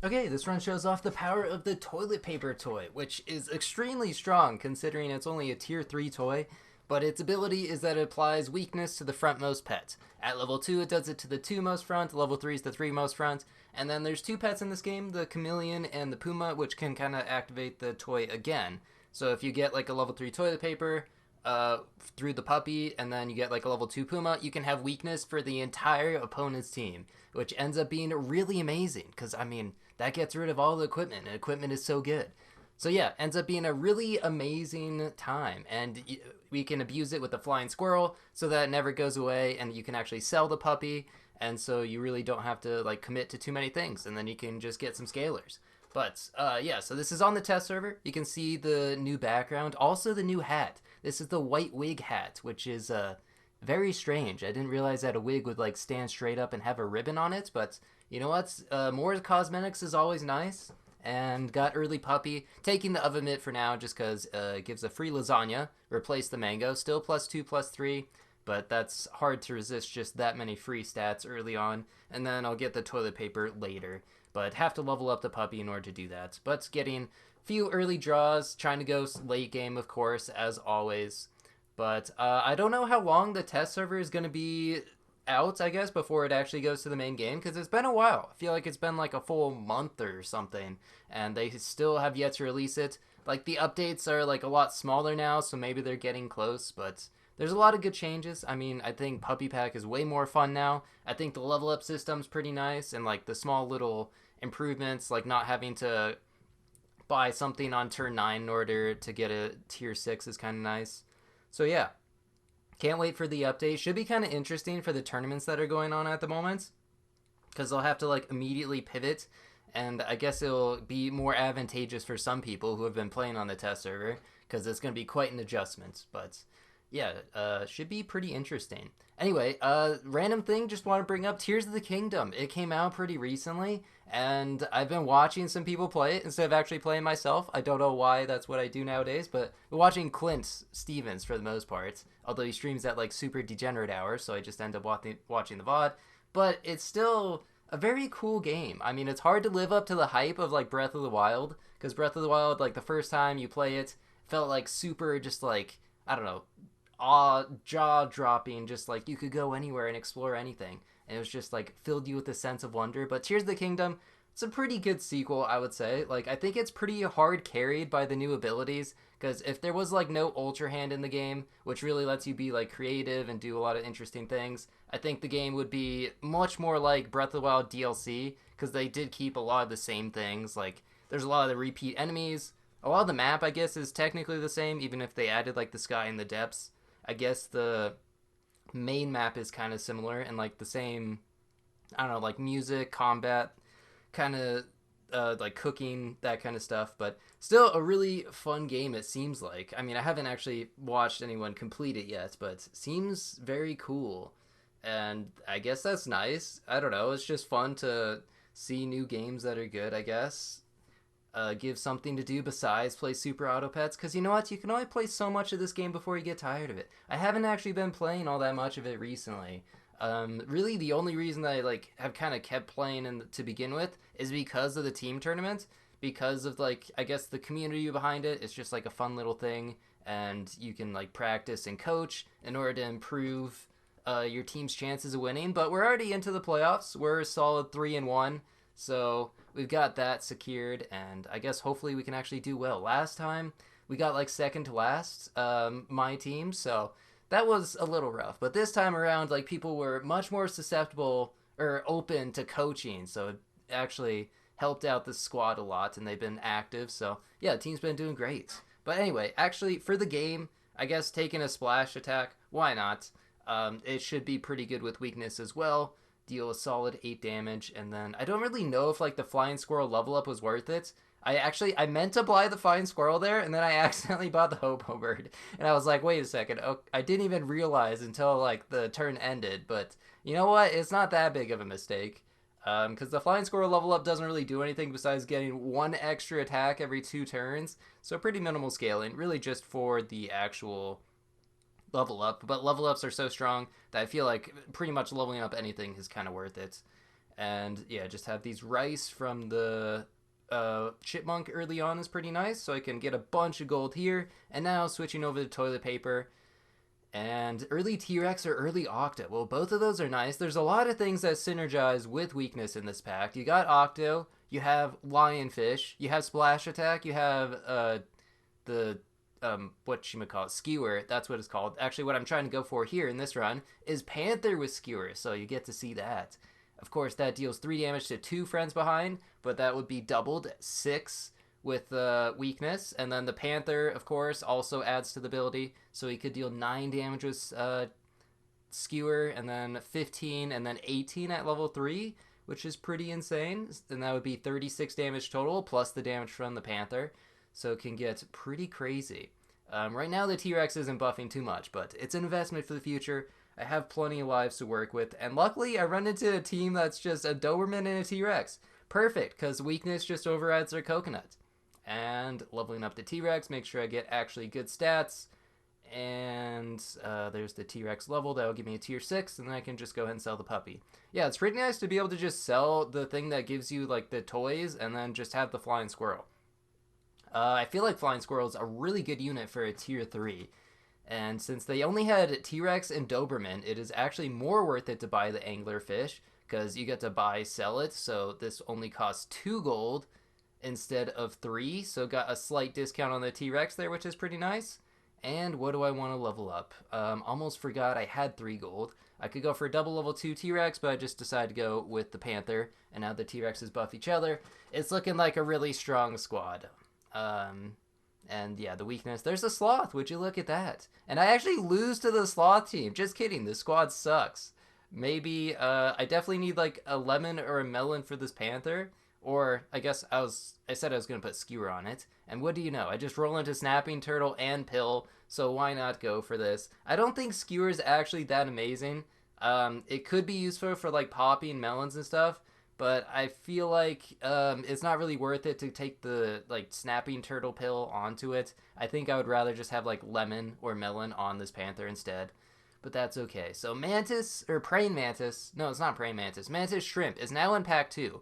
Okay, this run shows off the power of the toilet paper toy, which is extremely strong considering it's only a tier 3 toy, but its ability is that it applies weakness to the frontmost pet. At level 2, it does it to the 2 most front, level 3 is the 3 most front, and then there's two pets in this game, the chameleon and the puma, which can kind of activate the toy again. So if you get like a level 3 toilet paper, through the puppy, and then you get like a level 2 Puma, you can have weakness for the entire opponent's team, which ends up being really amazing because, I mean, that gets rid of all the equipment, and equipment is so good. So, yeah, ends up being a really amazing time, and we can abuse it with the flying squirrel so that it never goes away, and you can actually sell the puppy, and so you really don't have to like commit to too many things, and then you can just get some scalers. But yeah, so this is on the test server. You can see the new background, also the new hat. This is the white wig hat, which is very strange. I didn't realize that a wig would like stand straight up and have a ribbon on it, but you know what? More cosmetics is always nice. And got early puppy, taking the oven mitt for now just because it gives a free lasagna, replace the mango, still +2, +3, but that's hard to resist just that many free stats early on, and then I'll get the toilet paper later, but have to level up the puppy in order to do that. But getting few early draws, trying to go late game, of course, as always. But I don't know how long the test server is going to be out, I guess, before it actually goes to the main game, because it's been a while. I feel like it's been like a full month or something, and they still have yet to release it. Like, the updates are like a lot smaller now, so maybe they're getting close, but there's a lot of good changes. I mean, I think Puppy Pack is way more fun now. I think the level up system's pretty nice, and like the small little improvements, like not having to buy something on turn 9 in order to get a tier 6 is kind of nice. So yeah, can't wait for the update. Should be kind of interesting for the tournaments that are going on at the moment because they'll have to like immediately pivot, and I guess it'll be more advantageous for some people who have been playing on the test server because it's going to be quite an adjustment. But yeah, should be pretty interesting. Anyway, random thing, just want to bring up Tears of the Kingdom. It came out pretty recently, and I've been watching some people play it instead of actually playing myself. I don't know why that's what I do nowadays, but I'm watching Clint Stevens for the most part. Although he streams at like super degenerate hours, so I just end up watching the VOD. But it's still a very cool game. I mean, it's hard to live up to the hype of like Breath of the Wild, because Breath of the Wild, like the first time you play it, felt like super just like, I don't know, awe jaw dropping, just like you could go anywhere and explore anything, and it was just like filled you with a sense of wonder. But Tears of the Kingdom, it's a pretty good sequel, I would say. Like, I think it's pretty hard carried by the new abilities, because if there was like no ultra hand in the game, which really lets you be like creative and do a lot of interesting things, I think the game would be much more like Breath of the Wild DLC, because they did keep a lot of the same things. Like, there's a lot of the repeat enemies. A lot of the map, I guess, is technically the same, even if they added like the sky and the depths. I guess the main map is kind of similar, and like the same, I don't know, like music, combat, kind of like cooking, that kind of stuff. But still a really fun game, it seems like. I mean, I haven't actually watched anyone complete it yet, but it seems very cool. And I guess that's nice. I don't know. It's just fun to see new games that are good, I guess. Give something to do besides play Super Auto Pets, because you know what? You can only play so much of this game before you get tired of it. I haven't actually been playing all that much of it recently. Really, the only reason that I like have kind of kept playing to begin with is because of the team tournament, because of like I guess the community behind it. It's just like a fun little thing, and you can like practice and coach in order to improve your team's chances of winning. But we're already into the playoffs. We're a solid 3-1, so we've got that secured, and I guess hopefully we can actually do well. Last time we got like second to last, my team, so that was a little rough. But this time around, like people were much more susceptible or open to coaching, so it actually helped out the squad a lot, and they've been active. So yeah, the team's been doing great. But anyway, actually for the game, I guess taking a splash attack, why not? It should be pretty good with weakness as well. Deal a solid 8 damage, and then I don't really know if like the flying squirrel level up was worth it. I meant to buy the flying squirrel there, and then I accidentally bought the hobo bird, and I was like, wait a second, oh, I didn't even realize until like the turn ended. But you know what? It's not that big of a mistake, because the flying squirrel level up doesn't really do anything besides getting one extra attack every 2 turns, so pretty minimal scaling, really just for the actual level up. But level ups are so strong that I feel like pretty much leveling up anything is kind of worth it. And yeah, just have these rice from the chipmunk early on is pretty nice, so I can get a bunch of gold here. And now switching over to toilet paper and early T-Rex or early Octo. Well, both of those are nice. There's a lot of things that synergize with weakness in this pack. You got Octo, you have Lionfish, you have Splash Attack, you have the whatchamacallit, Skewer, that's what it's called. Actually, what I'm trying to go for here in this run is Panther with Skewer, so you get to see that. Of course, that deals 3 damage to 2 friends behind, but that would be doubled 6 with weakness. And then the Panther, of course, also adds to the ability, so he could deal 9 damage with Skewer, and then 15, and then 18 at level 3, which is pretty insane. And that would be 36 damage total, plus the damage from the Panther. So it can get pretty crazy. Right now the T-Rex isn't buffing too much, but it's an investment for the future. I have plenty of lives to work with, and luckily I run into a team that's just a Doberman and a T-Rex. Perfect, because weakness just overrides their coconut. And leveling up the T-Rex, make sure I get actually good stats. And there's the T-Rex level, that'll give me a tier 6, and then I can just go ahead and sell the puppy. Yeah, it's pretty nice to be able to just sell the thing that gives you like the toys, and then just have the flying squirrel. I feel like Flying Squirrel is a really good unit for a tier 3. And since they only had T-Rex and Doberman, it is actually more worth it to buy the Anglerfish, because you get to buy, sell it, so this only costs 2 gold instead of 3, so got a slight discount on the T-Rex there, which is pretty nice. And what do I want to level up? Almost forgot I had 3 gold. I could go for a double level 2 T-Rex, but I just decided to go with the Panther, and now the T-Rexes buff each other. It's looking like a really strong squad. And yeah, the weakness. There's a sloth. Would you look at that? And I actually lose to the sloth team. Just kidding. The squad sucks. Maybe I definitely need like a lemon or a melon for this Panther. Or I guess I said I was gonna put Skewer on it. And what do you know? I just roll into Snapping Turtle and Pill. So why not go for this? I don't think Skewer is actually that amazing. It could be useful for like popping melons and stuff. But I feel like it's not really worth it to take the like Snapping Turtle pill onto it. I think I would rather just have like lemon or melon on this Panther instead. But that's okay. So Mantis, or Praying Mantis, no, it's not Praying Mantis. Mantis Shrimp is now in Pack 2.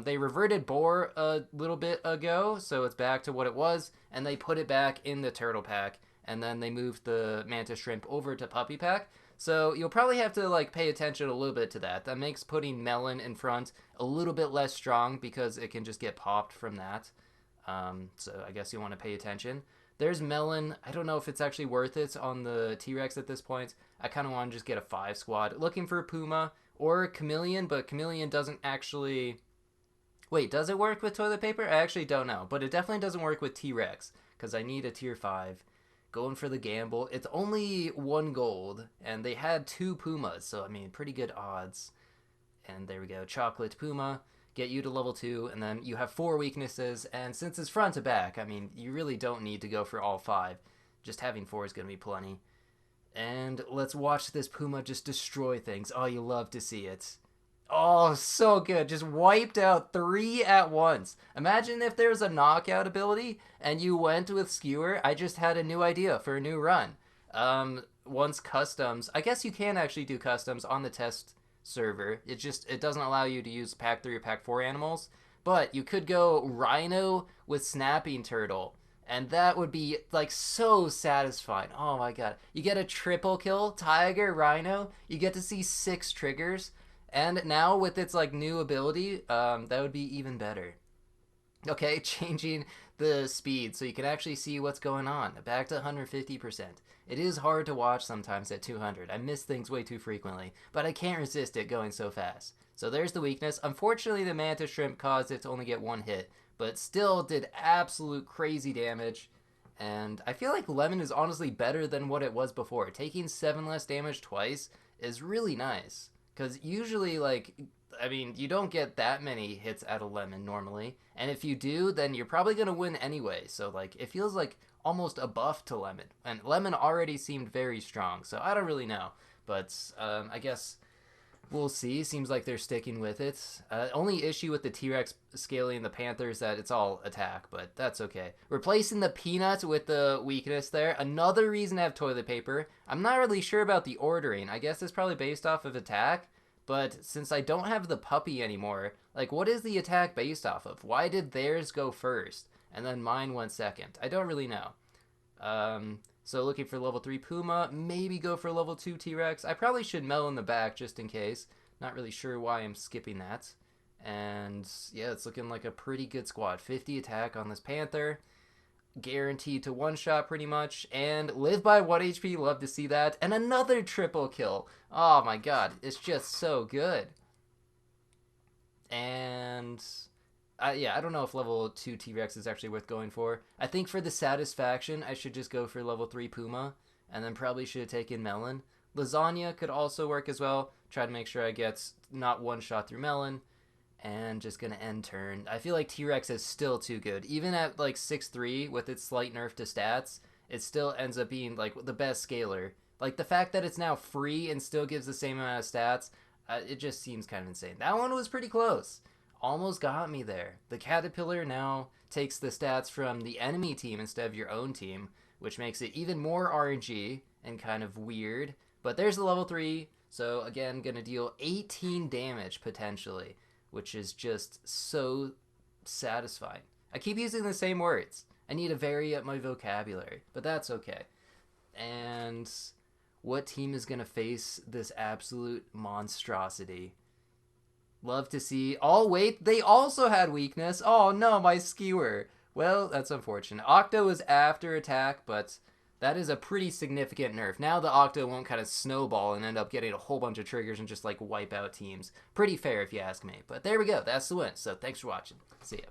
They reverted Boar a little bit ago, so it's back to what it was, and they put it back in the Turtle Pack, and then they moved the Mantis Shrimp over to Puppy Pack. So you'll probably have to like pay attention a little bit to that. That makes putting Melon in front a little bit less strong because it can just get popped from that. So I guess you want to pay attention. There's Melon. I don't know if it's actually worth it on the T-Rex at this point. I kind of want to just get a 5 squad. Looking for Puma or Chameleon, but Chameleon doesn't actually... Wait, does it work with toilet paper? I actually don't know, but it definitely doesn't work with T-Rex because I need a tier 5. Going for the gamble. It's only 1 gold, and they had 2 Pumas, so I mean, pretty good odds. And there we go, Chocolate Puma, get you to level 2, and then you have 4 weaknesses, and since it's front to back, I mean, you really don't need to go for all 5. Just having 4 is going to be plenty. And let's watch this Puma just destroy things. Oh, you love to see it. Oh, so good. Just wiped out 3 at once. Imagine if there's a knockout ability and you went with Skewer. I just had a new idea for a new run. Once customs, I guess you can actually do customs on the test server. It doesn't allow you to use Pack 3 or Pack 4 animals. But you could go Rhino with Snapping Turtle. And that would be like so satisfying. Oh my god. You get a triple kill, Tiger, Rhino. You get to see 6 triggers. And now with its like new ability, that would be even better. Okay, changing the speed so you can actually see what's going on. Back to 150%. It is hard to watch sometimes at 200. I miss things way too frequently, but I can't resist it going so fast. So there's the weakness. Unfortunately, the Mantis Shrimp caused it to only get 1 hit, but still did absolute crazy damage. And I feel like Lemon is honestly better than what it was before. Taking 7 less damage twice is really nice. Because usually, like, I mean, you don't get that many hits out of Lemon normally. And if you do, then you're probably going to win anyway. So, like, it feels like almost a buff to Lemon. And Lemon already seemed very strong. So, I don't really know. But I guess we'll see. Seems like they're sticking with it. Only issue with the T-Rex scaling the Panther is that it's all attack. But that's okay. Replacing the Peanut with the weakness there. Another reason to have toilet paper. I'm not really sure about the ordering. I guess it's probably based off of attack. But since I don't have the puppy anymore, like, what is the attack based off of? Why did theirs go first and then mine went second? I don't really know. So looking for level 3 Puma, maybe go for level 2 T-Rex. I probably should Mel in the back just in case. Not really sure why I'm skipping that. And yeah, it's looking like a pretty good squad. 50 attack on this Panther. Guaranteed to one-shot pretty much. And live by 1 HP, love to see that. And another triple kill. Oh my god, it's just so good. And yeah, I don't know if level 2 T-Rex is actually worth going for. I think for the satisfaction, I should just go for level 3 Puma, and then probably should have taken Melon. Lasagna could also work as well. Try to make sure I get not one shot through Melon, and just gonna end turn. I feel like T-Rex is still too good. Even at like 6'3", with its slight nerf to stats, it still ends up being like the best scaler. Like the fact that it's now free and still gives the same amount of stats, it just seems kind of insane. That one was pretty close. Almost got me there. The Caterpillar now takes the stats from the enemy team instead of your own team, which makes it even more RNG and kind of weird. But there's the level 3, so again, gonna deal 18 damage potentially, which is just so satisfying. I keep using the same words. I need to vary up my vocabulary, but that's okay. And what team is gonna face this absolute monstrosity? Love to see. Oh, wait, they also had weakness. Oh, no, my skewer. Well, that's unfortunate. Octo is after attack, but that is a pretty significant nerf. Now the Octo won't kind of snowball and end up getting a whole bunch of triggers and just, like, wipe out teams. Pretty fair, if you ask me. But there we go. That's the win. So thanks for watching. See ya.